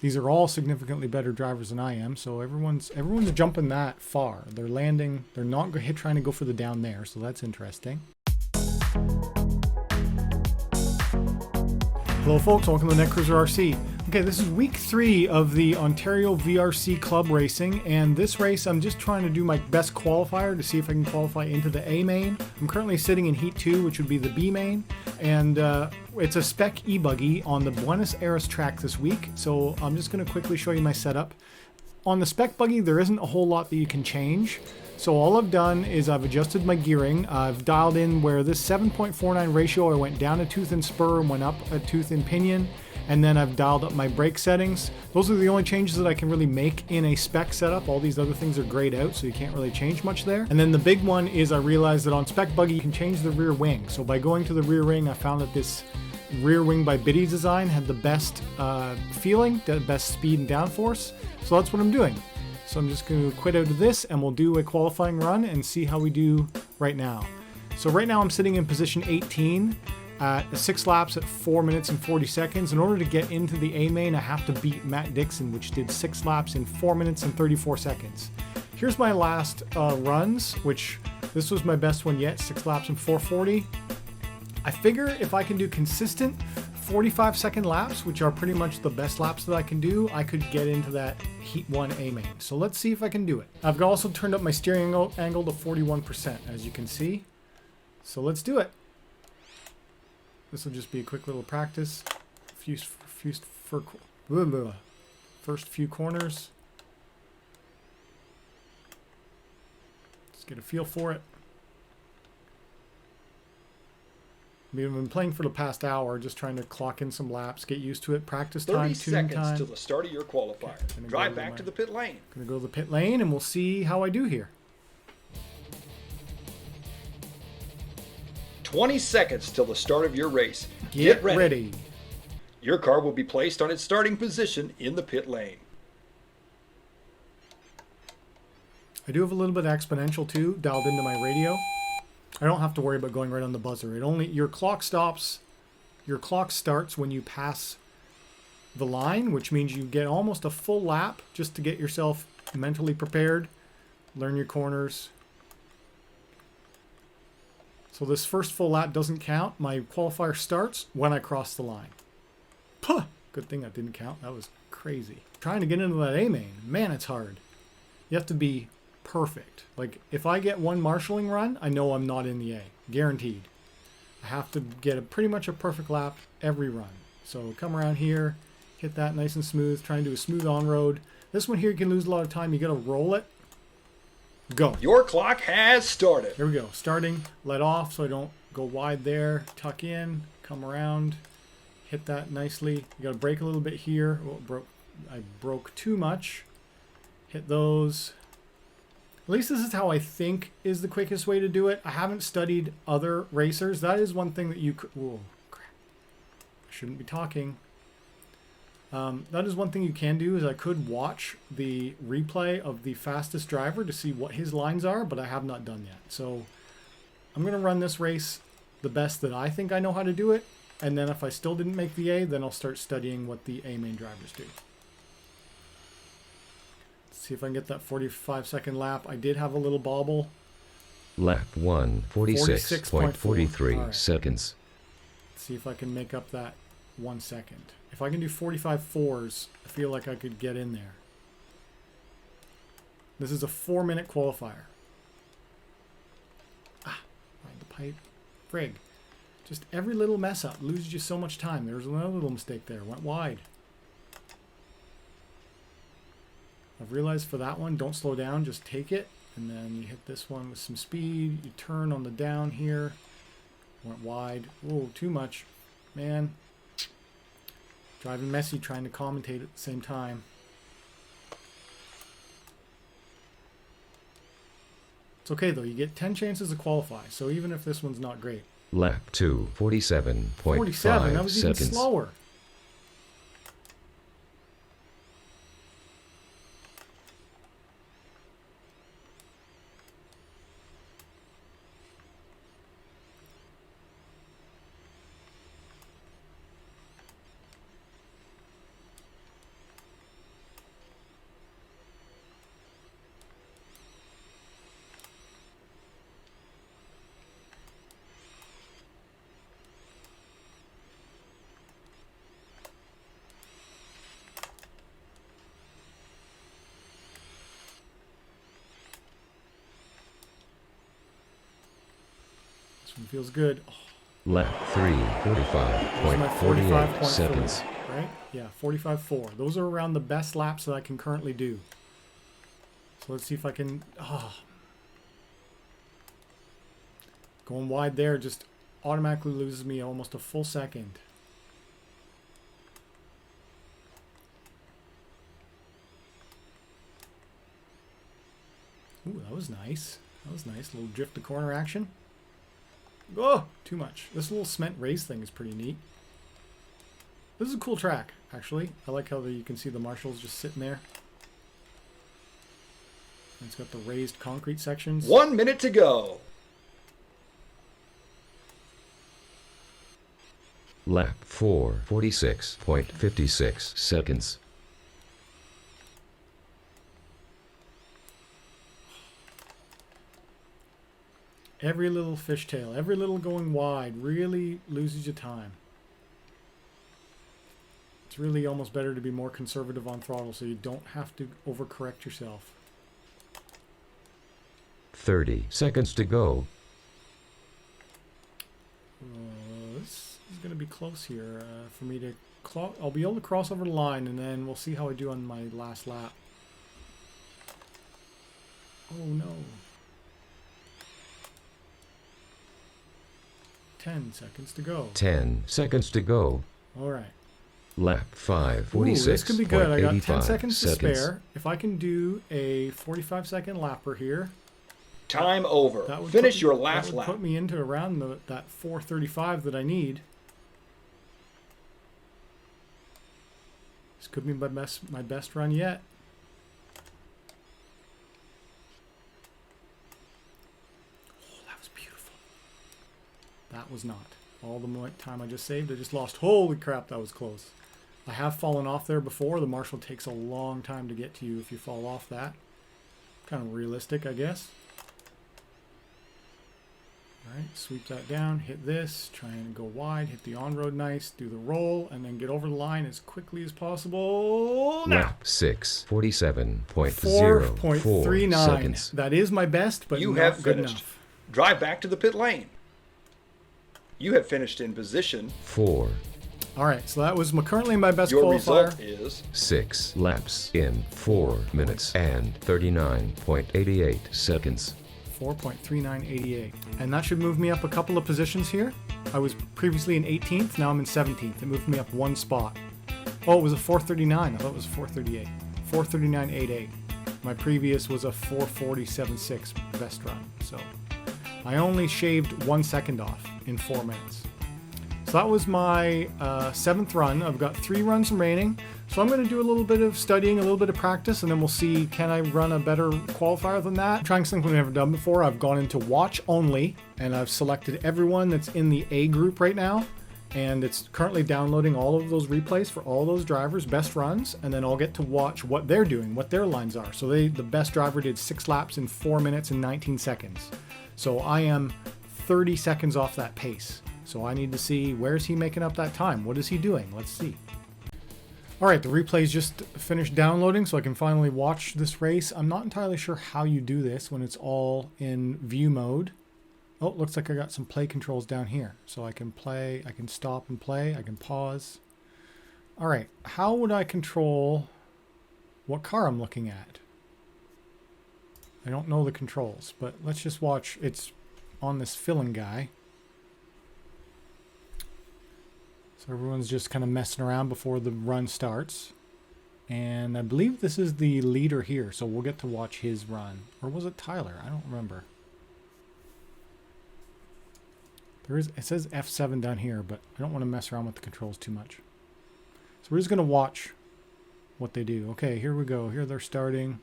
These are all significantly better drivers than I am, so everyone's jumping that far. They're landing, they're not trying to go for the down there, so that's interesting. Hello folks, welcome to Netcruzer RC. Okay, this is week 3 of the Ontario VRC Club racing, and this race I'm just trying to do my best qualifier to see if I can qualify into the A main. I'm currently sitting in Heat 2, which would be the B main, and it's a spec e-buggy on the Buenos Aires track this week, so I'm just going to quickly show you my setup. On the spec buggy, there isn't a whole lot that you can change. So all I've done is I've adjusted my gearing. I've dialed in where this 7.49 ratio, I went down a tooth in spur and went up a tooth in pinion. And then I've dialed up my brake settings. Those are the only changes that I can really make in a spec setup. All these other things are grayed out, so you can't really change much there. And then the big one is I realized that on spec buggy, you can change the rear wing. So by going to the rear wing, I found that this rear wing by Buggy design had the best feeling, the best speed and downforce. So that's what I'm doing. So I'm just going to quit out of this and we'll do a qualifying run and see how we do right now. So right now I'm sitting in position 18 at 6 laps at 4 minutes and 40 seconds. In order to get into the A main, I have to beat Matt Dixon, which did 6 laps in 4 minutes and 34 seconds. Here's my last runs, which this was my best one yet, 6 laps in 4:40. I figure if I can do consistent 45-second laps, which are pretty much the best laps that I can do, I could get into that Heat 1 A main. So let's see if I can do it. I've also turned up my steering angle to 41%, as you can see. So let's do it. This will just be a quick little practice. First few corners. Let's get a feel for it. I've been playing for the past hour, just trying to clock in some laps, get used to it, practice time, 30 tune time. 30 seconds till the start of your qualifier. Okay, Drive back to the pit lane. Gonna go to the pit lane and we'll see how I do here. 20 seconds till the start of your race. Get ready. Your car will be placed on its starting position in the pit lane. I do have a little bit of exponential too, dialed into my radio. I don't have to worry about going right on the buzzer. Your clock starts when you pass the line, which means you get almost a full lap just to get yourself mentally prepared, learn your corners. So this first full lap doesn't count. My qualifier starts when I cross the line. Puh! Good thing that didn't count. That was crazy. Trying to get into that A main, man, it's hard. You have to be perfect. Like if I get one marshalling run, I know I'm not in the A, guaranteed. I have to get pretty much a perfect lap every run. So come around here, hit that nice and smooth, try and do a smooth on-road. This one here you can lose a lot of time. You gotta roll it. Go. Your clock has started. Here we go. Starting, let off so I don't go wide there. Tuck in, come around, hit that nicely. You gotta brake a little bit here. Oh, I broke too much. Hit those. At least this is how I think is the quickest way to do it. I haven't studied other racers. That is one thing that you could... Whoa, crap. I shouldn't be talking. That is one thing you can do is I could watch the replay of the fastest driver to see what his lines are, but I have not done yet. So I'm going to run this race the best that I think I know how to do it. And then if I still didn't make the A, then I'll start studying what the A main drivers do. See if I can get that 45-second lap. I did have a little bobble. Lap 1, 46.43 right. seconds. Let's see if I can make up that 1 second. If I can do 45.4s, I feel like I could get in there. This is a 4-minute qualifier. Ah, ride the pipe. Frig. Just every little mess up loses you so much time. There was another little mistake there. Went wide. I've realized for that one, don't slow down, just take it. And then you hit this one with some speed. You turn on the down here. Went wide. Whoa, too much. Man. Driving messy, trying to commentate at the same time. It's okay though, you get 10 chances to qualify. So even if this one's not great. Lap 2, 47.5 47, that was even seconds. slower. This one feels good. Oh, Lap 3, this is my 45.48 seconds. right? Yeah, 45.4. Those are around the best laps that I can currently do. So let's see if I can... Oh. Going wide there just automatically loses me almost a full second. Ooh, that was nice. That was nice. A little drift the corner action. Oh, too much. This little cement race thing is pretty neat. This is a cool track, actually. I like how you can see the marshals just sitting there. And it's got the raised concrete sections. 1 minute to go. Lap 4, 46.56 seconds. Every little fishtail, every little going wide really loses you time. It's really almost better to be more conservative on throttle so you don't have to overcorrect yourself. 30 seconds to go. This is going to be close here for me to... I'll be able to cross over the line, and then we'll see how I do on my last lap. Oh no. 10 seconds to go. 10 seconds to go. All right. Lap 5, Ooh, this could be good. I got 10 45 seconds to spare. If I can do a 45-second lapper here, Time over. that would Finish put, your that last would lap. put me into around that 4:35 that I need. This could be my best run yet. Oh, that was beautiful. That was not. All the time I just saved, I just lost. Holy crap, that was close. I have fallen off there before. The marshal takes a long time to get to you if you fall off that. Kind of realistic, I guess. Alright, sweep that down, hit this, try and go wide, hit the on-road nice, do the roll, and then get over the line as quickly as possible. Now! Lap 6, 47.04 4.39. seconds. That is my best, but You not have good finished. enough. Drive back to the pit lane. You have finished in position. 4, Alright, so that was currently my best Your qualifier. result is 6 laps in 4 minutes and 39.88 seconds. 4.3988. And that should move me up a couple of positions here. I was previously in 18th, now I'm in 17th. It moved me up one spot. Oh, it was a 439. I thought it was 438. 439.88. My previous was a 447.6 best run. So I only shaved 1 second off in 4 minutes. So that was my 7th run. I've got 3 runs remaining. So I'm going to do a little bit of studying, a little bit of practice, and then we'll see, can I run a better qualifier than that? Trying something we've never done before. I've gone into watch only, and I've selected everyone that's in the A group right now. And it's currently downloading all of those replays for all those drivers' best runs, and then I'll get to watch what they're doing, what their lines are. So the best driver did 6 laps in 4 minutes and 19 seconds. So I am 30 seconds off that pace. So I need to see, where is he making up that time? What is he doing? Let's see. All right, the replay's just finished downloading, so I can finally watch this race. I'm not entirely sure how you do this when it's all in view mode. Oh, looks like I got some play controls down here. So I can play, I can stop and play, I can pause. All right, how would I control what car I'm looking at? I don't know the controls, but let's just watch. It's on this filling guy. So everyone's just kind of messing around before the run starts. And I believe this is the leader here, so we'll get to watch his run. Or was it Tyler? I don't remember. It says F7 down here, but I don't want to mess around with the controls too much. So we're just going to watch what they do. Okay, here we go. Here they're starting.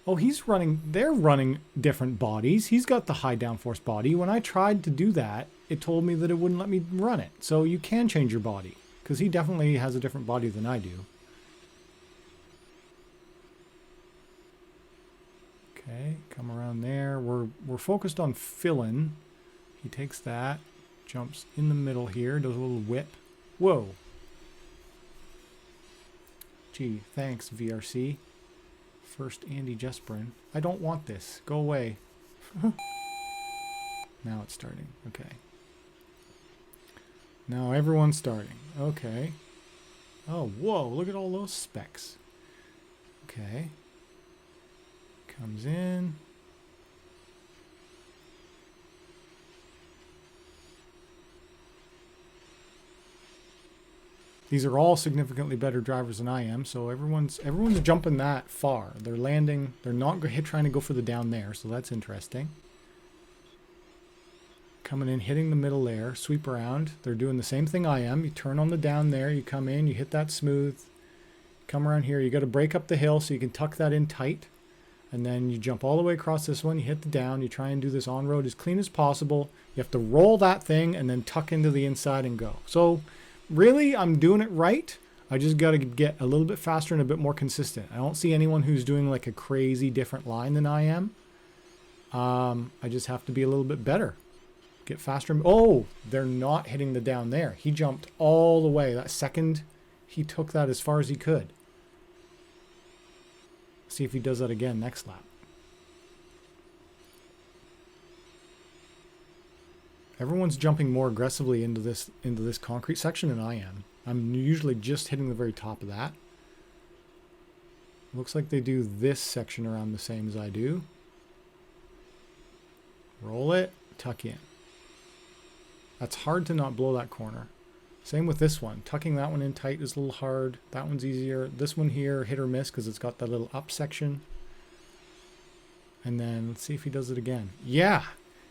Oh, he's running. They're running different bodies. He's got the high downforce body. When I tried to do that, it told me that it wouldn't let me run it. So you can change your body, because he definitely has a different body than I do. Okay, come around there. We're focused on filling. He takes that, jumps in the middle here, does a little whip. Whoa. Gee, thanks, VRC. First Andy Jesperin. I don't want this. Go away. Now it's starting. Okay. Now everyone's starting. Okay. Oh, whoa, look at all those specs. Okay. Comes in. These are all significantly better drivers than I am, so everyone's jumping that far. They're landing, they're not trying to go for the down there, so that's interesting. Coming in, hitting the middle there, sweep around. They're doing the same thing I am. You turn on the down there, you come in, you hit that smooth. Come around here, you got to break up the hill so you can tuck that in tight. And then you jump all the way across this one, you hit the down, you try and do this on-road as clean as possible. You have to roll that thing and then tuck into the inside and go. So really, I'm doing it right. I just got to get a little bit faster and a bit more consistent. I don't see anyone who's doing like a crazy different line than I am. I just have to be a little bit better. Get faster. Oh, they're not hitting the down there. He jumped all the way. That second, he took that as far as he could. See if he does that again next lap. Everyone's jumping more aggressively into this concrete section than I am. I'm usually just hitting the very top of that. Looks like they do this section around the same as I do. Roll it, tuck in. That's hard to not blow that corner. Same with this one. Tucking that one in tight is a little hard. That one's easier. This one here, hit or miss because it's got that little up section. And then let's see if he does it again. Yeah,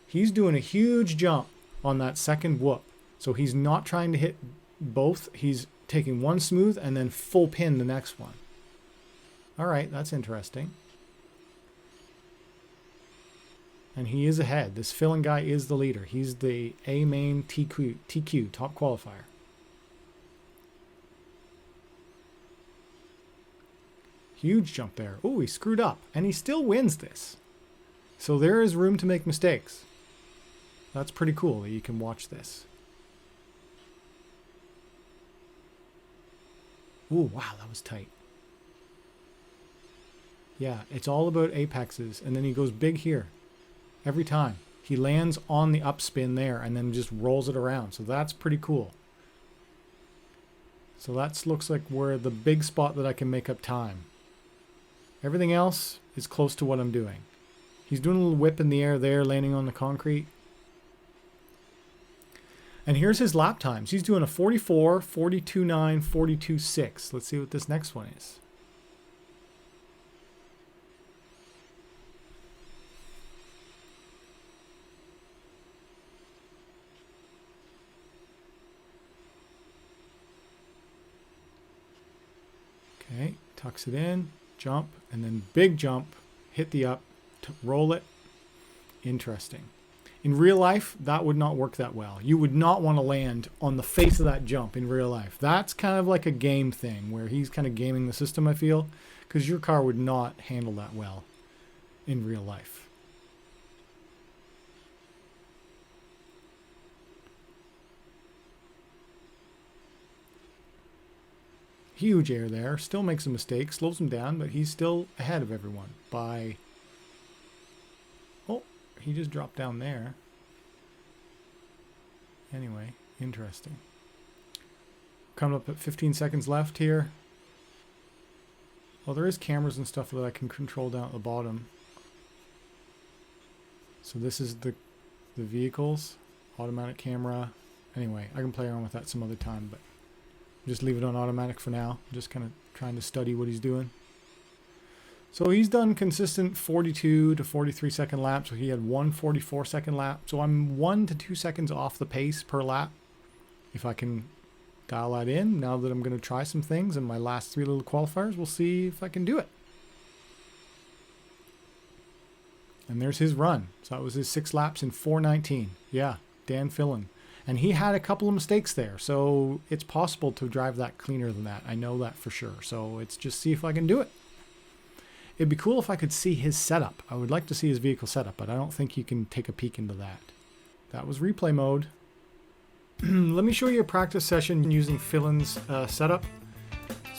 he's doing a huge jump on that second whoop. So he's not trying to hit both. He's taking one smooth and then full pin the next one. All right, that's interesting. And he is ahead. This filling guy is the leader. He's the A main TQ, top qualifier. Huge jump there. Oh, he screwed up. And he still wins this. So there is room to make mistakes. That's pretty cool that you can watch this. Oh, wow, that was tight. Yeah, it's all about apexes. And then he goes big here. Every time. He lands on the upspin there and then just rolls it around. So that's pretty cool. So that looks like where the big spot that I can make up time. Everything else is close to what I'm doing. He's doing a little whip in the air there, landing on the concrete. And here's his lap times. He's doing a 44, 42.9, 42.6. Let's see what this next one is. Okay, tucks it in, jump, and then big jump, hit the up, roll it. Interesting. In real life, that would not work that well. You would not want to land on the face of that jump in real life. That's kind of like a game thing where he's kind of gaming the system, I feel, because your car would not handle that well in real life. Huge air there, still makes a mistake, slows him down, but he's still ahead of everyone by... Oh, he just dropped down there. Anyway, interesting. Coming up at 15 seconds left here. Well, there is cameras and stuff that I can control down at the bottom. So this is the vehicles, automatic camera. Anyway, I can play around with that some other time, but just leave it on automatic for now. Just kind of trying to study what he's doing. So he's done consistent 42 to 43 second laps. So he had one 44 second lap. So I'm 1 to 2 seconds off the pace per lap. If I can dial that in, now that I'm going to try some things in my last 3 little qualifiers, we'll see if I can do it. And there's his run. So that was his 6 laps in 4:19. Yeah, Dan Fillen. And he had a couple of mistakes there. So it's possible to drive that cleaner than that. I know that for sure. So it's just see if I can do it. It'd be cool if I could see his setup. I would like to see his vehicle setup, but I don't think you can take a peek into that. That was replay mode. Let me show you a practice session using Fillen's setup.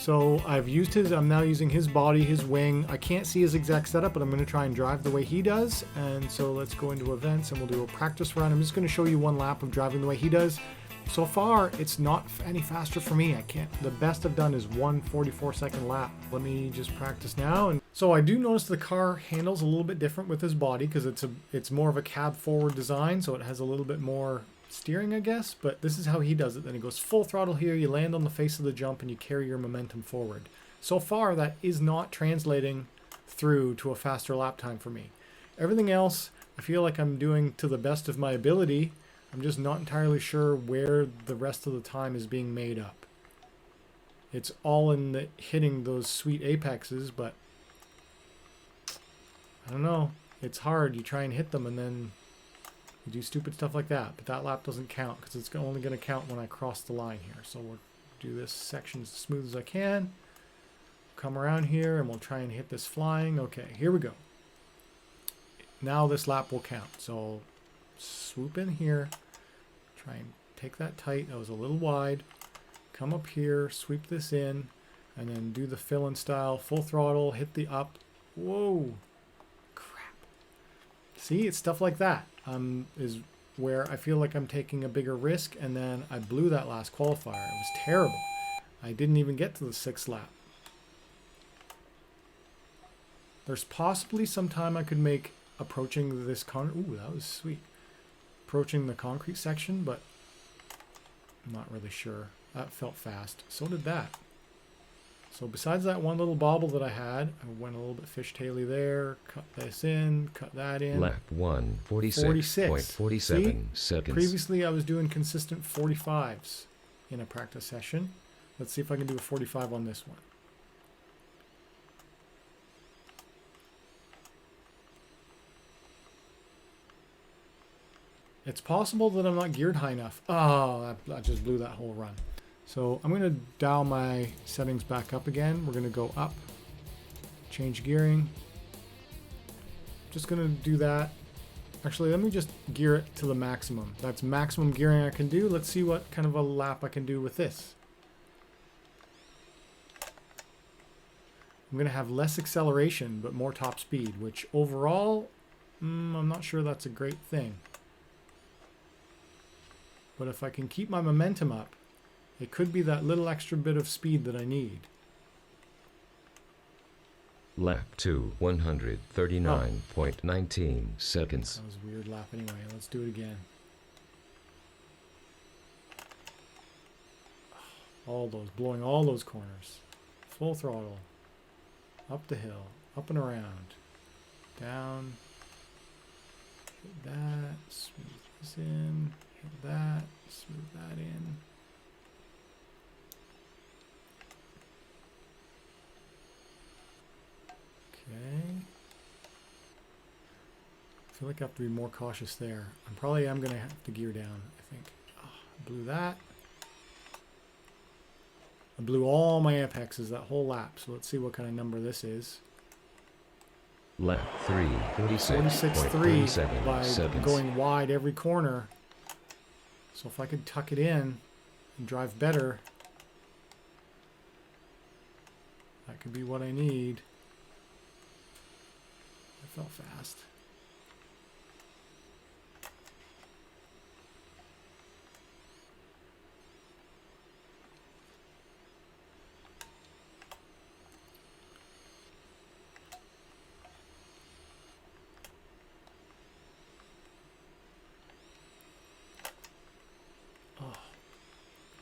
So I've used I'm now using his body, his wing. I can't see his exact setup, but I'm going to try and drive the way he does. And so let's go into events and we'll do a practice run. I'm just going to show you one lap of driving the way he does. So far, it's not any faster for me. The best I've done is 1:44-second lap. Let me just practice now. And so I do notice the car handles a little bit different with his body because it's more of a cab forward design, so it has a little bit more steering, I guess. But this is how he does it. Then he goes full throttle here, you land on the face of the jump and you carry your momentum forward. So far, that is not translating through to a faster lap time for me. Everything else, I feel like I'm doing to the best of my ability. I'm just not entirely sure where the rest of the time is being made up. It's all in the hitting those sweet apexes, but I don't know. It's hard. You try and hit them and then you do stupid stuff like that. But that lap doesn't count because it's only going to count when I cross the line here. So we'll do this section as smooth as I can. Come around here and we'll try and hit this flying. Okay, here we go. Now this lap will count. So swoop in here, try and take that tight. That was a little wide. Come up here, sweep this in, and then do the fill-in style, full throttle, hit the up. Whoa, crap. See, it's stuff like that is where I feel like I'm taking a bigger risk, and then I blew that last qualifier. It was terrible. I didn't even get to the 6th lap. There's possibly some time I could make approaching this ooh, that was sweet. Approaching the concrete section, but I'm not really sure. That felt fast. So did that. So besides that one little bobble that I had, I went a little bit fishtaily there, cut this in, cut that in. Lap 1, 46.47 seconds. Previously I was doing consistent 45s in a practice session. Let's see if I can do a 45 on this one. It's possible that I'm not geared high enough. Oh, I just blew that whole run. So I'm going to dial my settings back up again. We're going to go up, change gearing. Just going to do that. Actually, let me just gear it to the maximum. That's maximum gearing I can do. Let's see what kind of a lap I can do with this. I'm going to have less acceleration, but more top speed, which overall, I'm not sure that's a great thing. But if I can keep my momentum up, it could be that little extra bit of speed that I need. Lap 2, 139.19 seconds. That was a weird lap anyway. Let's do it again. Blowing all those corners. Full throttle. Up the hill. Up and around. Down. Hit that. Smooth this in. Hit that, smooth that in. Okay. I feel like I have to be more cautious there. I probably am going to have to gear down, I think. Oh, I blew that. I blew all my apexes that whole lap, so let's see what kind of number this is. Lap 3, 46.37 by seconds. going wide every corner. So if I could tuck it in and drive better, that could be what I need. I felt fast.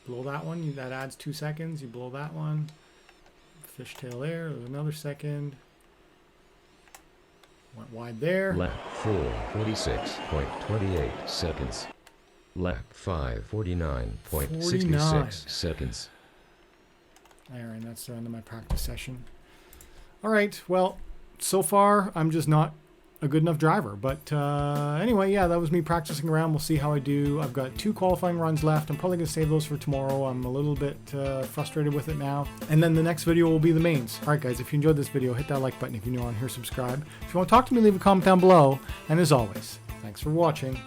Blow that one, that adds 2 seconds. You blow that one. Fishtail there, there's another second. Went wide there. Lap 4, 46.28 seconds. Lap 5, 49.66 seconds. There, and that's the end of my practice session. All right, well, so far I'm just not a good enough driver. But anyway, yeah, that was me practicing around. We'll see how I do. I've got 2 qualifying runs left. I'm probably going to save those for tomorrow. I'm a little bit frustrated with it now. And then the next video will be the mains. All right, guys, if you enjoyed this video, hit that like button. If you're new on here, subscribe. If you want to talk to me, leave a comment down below. And as always, thanks for watching.